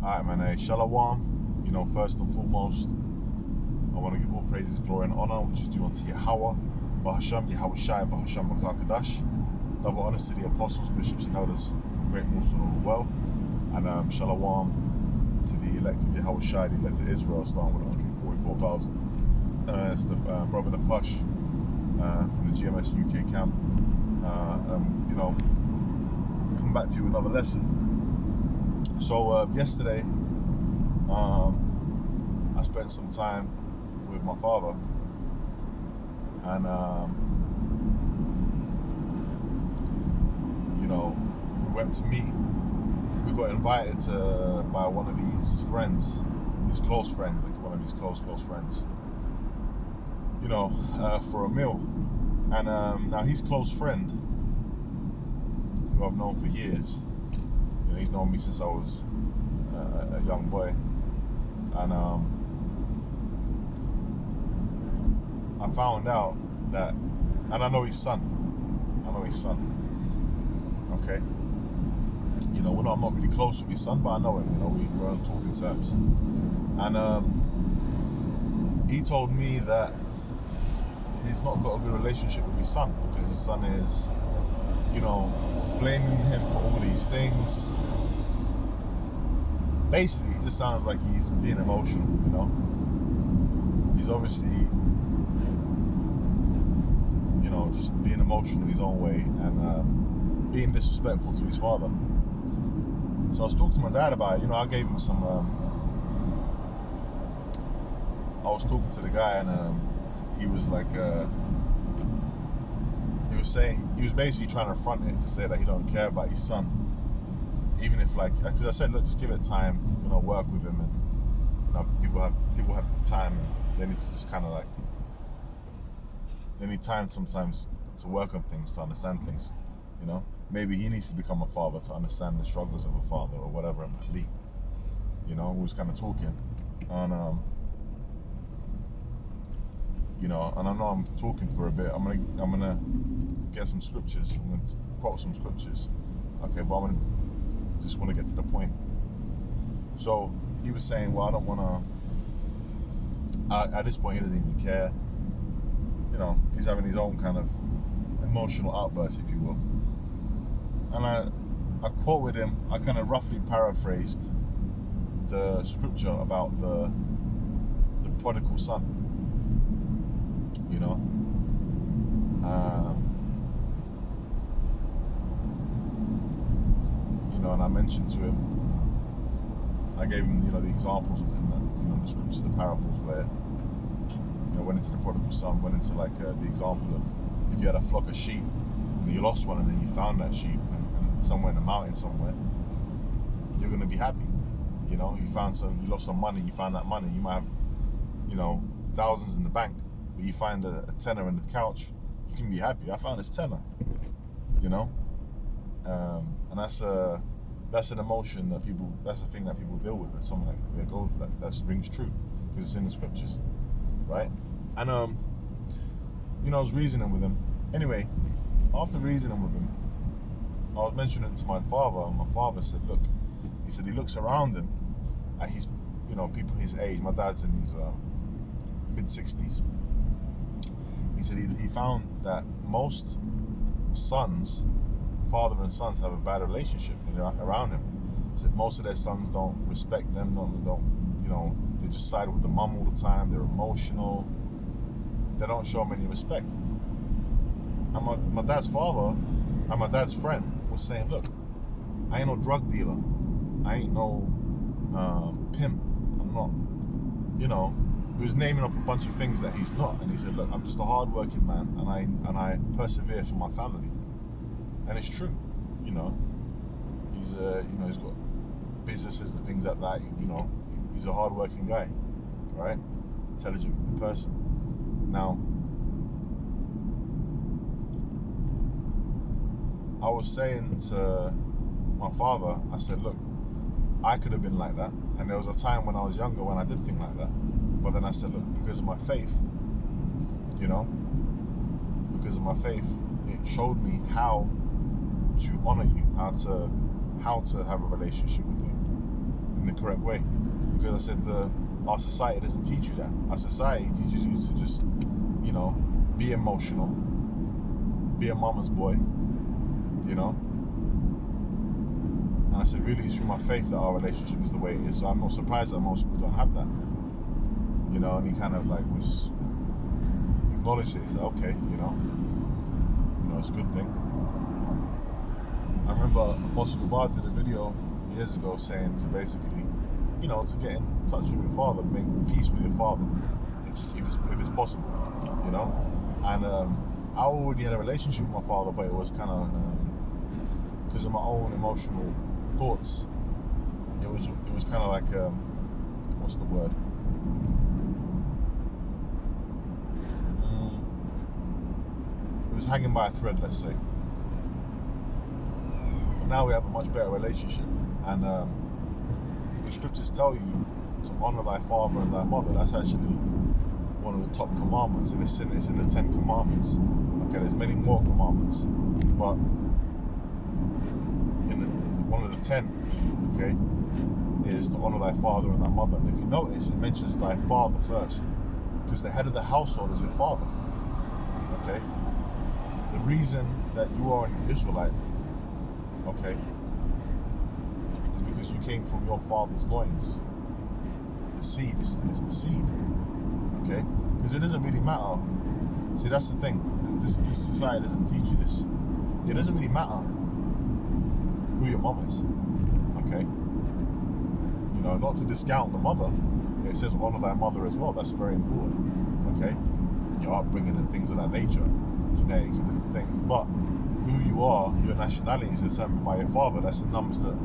Alright, man. Hey, Shalom. First and foremost, I want to give all praises, glory, and honor, which is due unto Yahweh, Bahasham, Yahweh Shai, Bahasham, Makakadash. Double honors to the apostles, bishops, and elders of Great Muslim of the world. And Shalom to the elect of Yahweh Shai, the elect of Israel, starting with 144,000. It's the brother the Push from the GMS UK camp. Come back to you with another lesson. So yesterday, I spent some time with my father, and we went to meet. We got invited by one of his friends, his close friends, like one of his close friends, for a meal. And now his close friend, who I've known for years, he's known me since I was a young boy, and I found out that, and I know his son. Okay, I'm not really close with his son, but I know him. We're on talking terms, and he told me that he's not got a good relationship with his son because his son is, blaming him for all these things. Basically, it just sounds like he's being emotional, He's obviously, just being emotional his own way and being disrespectful to his father. So I was talking to my dad about it. I gave him some, I was talking to the guy, and he was like, he was basically trying to front it to say that he don't care about his son, even if, because I said, look, just give it time, work with him, and people have time, and they need to just kind of they need time sometimes to work on things, to understand things, maybe he needs to become a father to understand the struggles of a father, or whatever it might be. We was kind of talking, and and I know I'm talking for a bit. I'm gonna get some scriptures. I'm gonna quote some scriptures. Okay, but just want to get to the point. So he was saying, well, I don't want to. At this point, he doesn't even care. He's having his own kind of emotional outburst, if you will. And I quoted him. I kind of roughly paraphrased the scripture about the prodigal son. And I mentioned to him, I gave him, the examples in the scriptures, the parables where, went into the prodigal son, went into the example of if you had a flock of sheep and you lost one and then you found that sheep and somewhere in the mountain somewhere, you're going to be happy. You lost some money, you found that money, you might have, thousands in the bank, but you find a tenner in the couch, you can be happy. I found this tenner, and that's an emotion that's the thing that people deal with. It's something that rings true because it's in the scriptures, right? And I was reasoning with him. Anyway, after reasoning with him, I was mentioning it to my father, and my father said, look, he said he looks around him at his, people his age. My dad's in his mid-60s. He said he found that most father and sons have a bad relationship around him. He said most of their sons don't respect them, they just side with the mom all the time, they're emotional, they don't show them any respect. And my dad's father and my dad's friend was saying, look, I ain't no drug dealer, I ain't no pimp, I'm not, he was naming off a bunch of things that he's not, and he said, look, I'm just a hard-working man, and I persevere for my family. And it's true, he's he's got businesses and things like that, he's a hard-working guy, right? Intelligent person. Now, I was saying to my father, I said, look, I could have been like that, and there was a time when I was younger when I did think like that, but then I said, look, because of my faith, because of my faith, it showed me how to honor you, how to how to have a relationship with you in the correct way. Because I said our society doesn't teach you that. Our society teaches you to just, be emotional, be a mama's boy, And I said, really, it's through my faith that our relationship is the way it is. So I'm not surprised that most people don't have that. And he kind of was acknowledged it. He's like, okay, it's a good thing. I remember Apostle Gabar did a video years ago saying to basically, to get in touch with your father, make peace with your father, if it's possible, And I already had a relationship with my father, but it was kind of because of my own emotional thoughts. It was kind of like what's the word? It was hanging by a thread, let's say. But now we have a much better relationship, and the scriptures tell you to honor thy father and thy mother. That's actually one of the top commandments, and it's in the 10 Commandments. Okay, there's many more commandments, but one of the 10, okay, is to honor thy father and thy mother. And if you notice, it mentions thy father first, because the head of the household is your father. Okay, the reason that you are an Israelite, okay, is because you came from your father's loins. The seed is the seed. Okay, because it doesn't really matter. See, that's the thing. This society doesn't teach you this. It doesn't really matter who your mom is. Okay, not to discount the mother. It says honor thy mother as well. That's very important. Okay, your upbringing and things of that nature, genetics and different things. But who you are, your nationality is determined by your father. That's in Numbers, the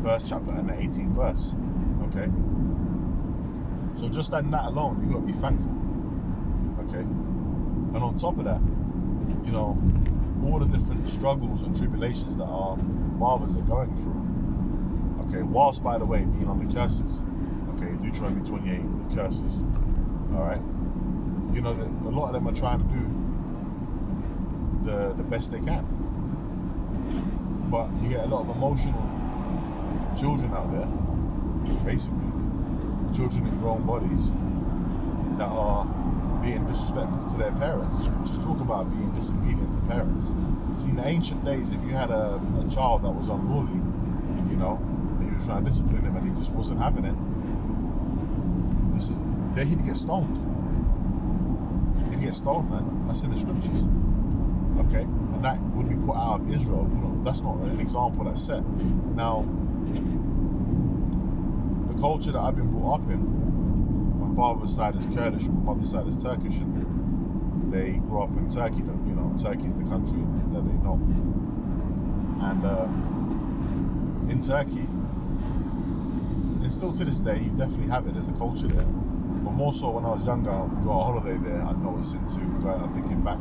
1st chapter and the 18th verse. Okay. So just in that alone, you got to be thankful. Okay. And on top of that, all the different struggles and tribulations that our fathers are going through. Okay. Whilst, by the way, being on the curses. Okay. Deuteronomy 28, the curses. All right. A lot of them are trying to do the best they can. But you get a lot of emotional children out there, basically. Children in grown bodies that are being disrespectful to their parents. The scriptures talk about being disobedient to parents. See, in the ancient days, if you had a child that was unruly, and you were trying to discipline him and he just wasn't having it, he'd get stoned. He'd get stoned, man. That's in the scriptures. Okay? And that would be put out of Israel. That's not an example that's set. Now, the culture that I've been brought up in, my father's side is Kurdish, my mother's side is Turkish, and they grew up in Turkey. Turkey's the country that they know. And in Turkey, and still to this day, you definitely have it. There's a culture there. But more so when I was younger, we got a holiday there. I noticed it too. Thinking back,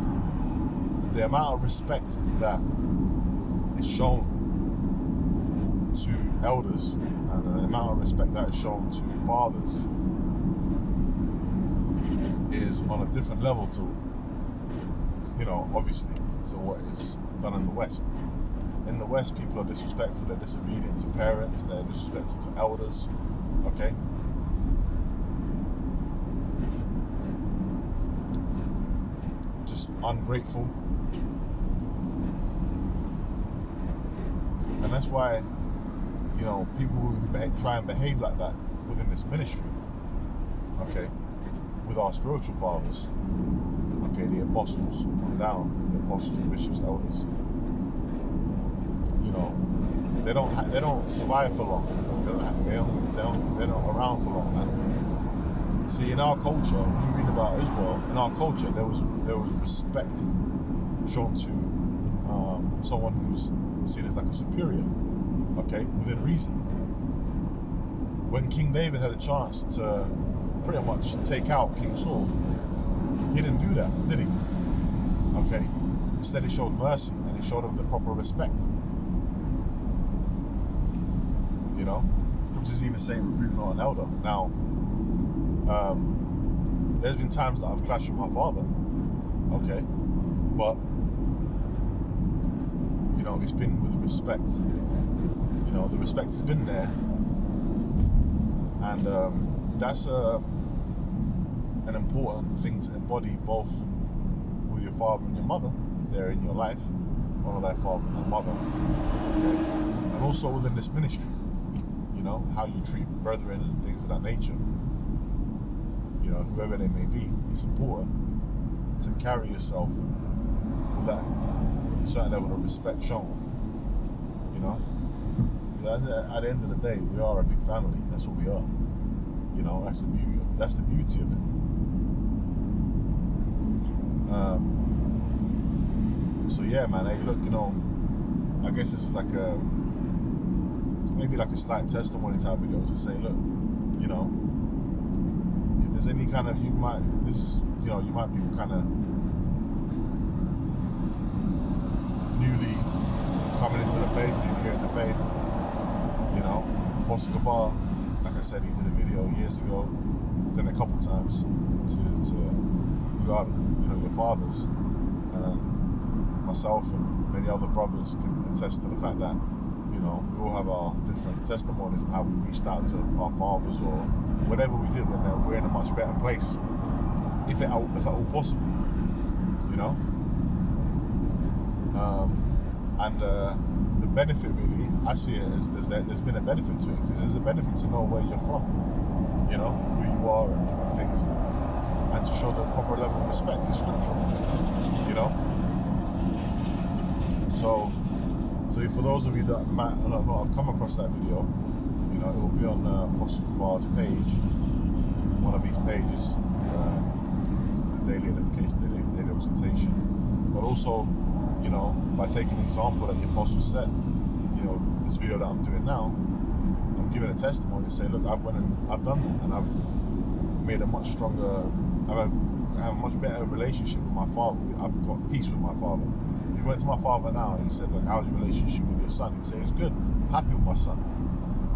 the amount of respect that is shown to elders and the amount of respect that is shown to fathers is on a different level to, obviously, to what is done in the West. In the West, people are disrespectful, they're disobedient to parents, they're disrespectful to elders, okay? Just ungrateful. And that's why, people who try and behave like that within this ministry, okay, with our spiritual fathers, okay, the apostles on down, the apostles, the bishops, elders, they don't survive for long. They're not around for long, man. See, in our culture, when you read about Israel, in our culture, there was respect shown to someone who's seen as like a superior, okay, within reason. When King David had a chance to pretty much take out King Saul, he didn't do that, did he? Okay. Instead, he showed mercy and he showed him the proper respect. Which is even saying rebuke not an elder. Now, there's been times that I've clashed with my father, okay, but it's been with respect. You know, the respect has been there, and that's an important thing to embody, both with your father and your mother, if they're in your life, one of thy father and thy mother, okay? And also within this ministry, you know, how you treat brethren and things of that nature, you know, whoever they may be. It's important to carry yourself with that certain level of respect shown, you know. At the end of the day, we are a big family. That's what we are. You know, that's the beauty of it. So yeah, man. Hey, look, you know, I guess it's like maybe like a slight testimony type video to say, look, you know, if there's any kind of you might be kind of newly coming into the faith, newly in the faith. You know, Apostle Gabar, like I said, he did a video years ago, he's done it a couple times to regard, you know, your fathers. Myself and many other brothers can attest to the fact that, you know, we all have our different testimonies of how we reached out to our fathers or whatever we did when we're in a much better place, if at all possible, you know. The benefit, really, I see it as there's been a benefit to it, because there's a benefit to know where you're from, you know, who you are and different things, and to show the proper level of respect is scriptural, you know. So for those of you that might not have come across that video, you know, it will be on Apostle Gabar's page, one of his pages, the daily edification, daily exhortation, but also, you know, by taking the example that the apostle set, you know, this video that I'm doing now, I'm giving a testimony to say, look, I've done that, and I've made a much stronger, I have a much better relationship with my father. I've got peace with my father. If you went to my father now and he said, look, how's your relationship with your son? He'd say, it's good. I'm happy with my son.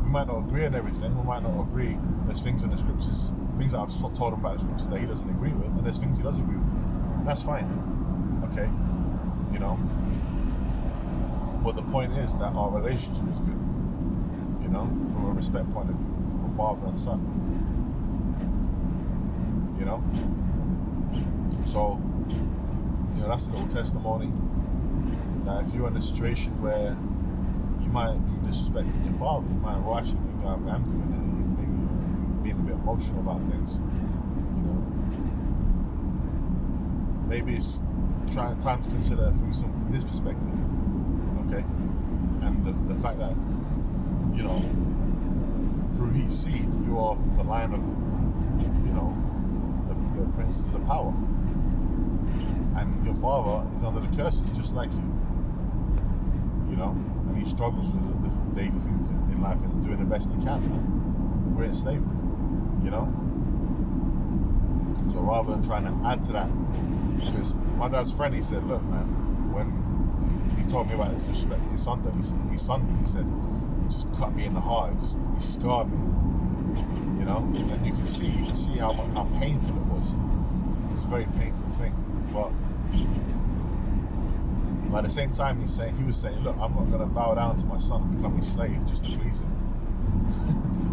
We might not agree on everything. We might not agree. There's things in the scriptures, things that I've told him about the scriptures that he doesn't agree with, and there's things he does agree with. And that's fine. Okay? You know? But the point is that our relationship is good. You know? From a respect point of view. From a father and son. You know? So, you know, that's a little testimony that if you're in a situation where you might be disrespecting your father, you might, well, actually, maybe I am doing that. Maybe you're being a bit emotional about things. You know? Maybe it's time to consider things from his perspective. Okay? And the fact that, you know, through his seed, you are from the line of, you know, the princes of the power. And your father is under the curses just like you. You know? And he struggles with the daily things in life and doing the best he can, man. We're in slavery. You know? So rather than trying to add to that, because my dad's friend, he said, look, man, when he told me about his disrespect to his son, he said, he just cut me in the heart, he scarred me. You know? And you can see how painful it was. It's a very painful thing. But at the same time, he was saying, look, I'm not going to bow down to my son and become his slave just to please him.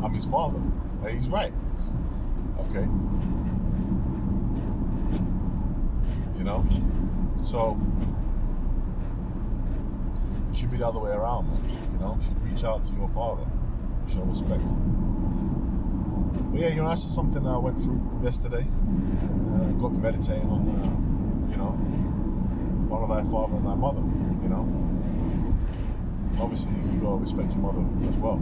I'm his father. And he's right. Okay? You know? So, it should be the other way around, man. You know? You should reach out to your father. Show respect. But yeah, you know, that's just something I went through yesterday. Got me meditating on, you know, one of thy father and thy mother, you know. Obviously, you gotta respect your mother as well.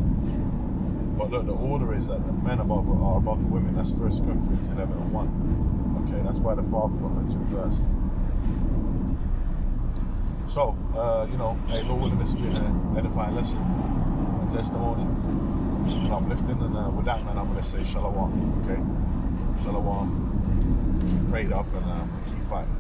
But look, the order is that the men are above the women. That's 1 Corinthians 11:1. Okay, that's why the father got mentioned first. So, you know, hey, Lord willing, this has been an edifying lesson, a testimony, and uplifting. And with that, man, I'm going to say shalom, okay? Shalom. Keep prayed up and keep fighting.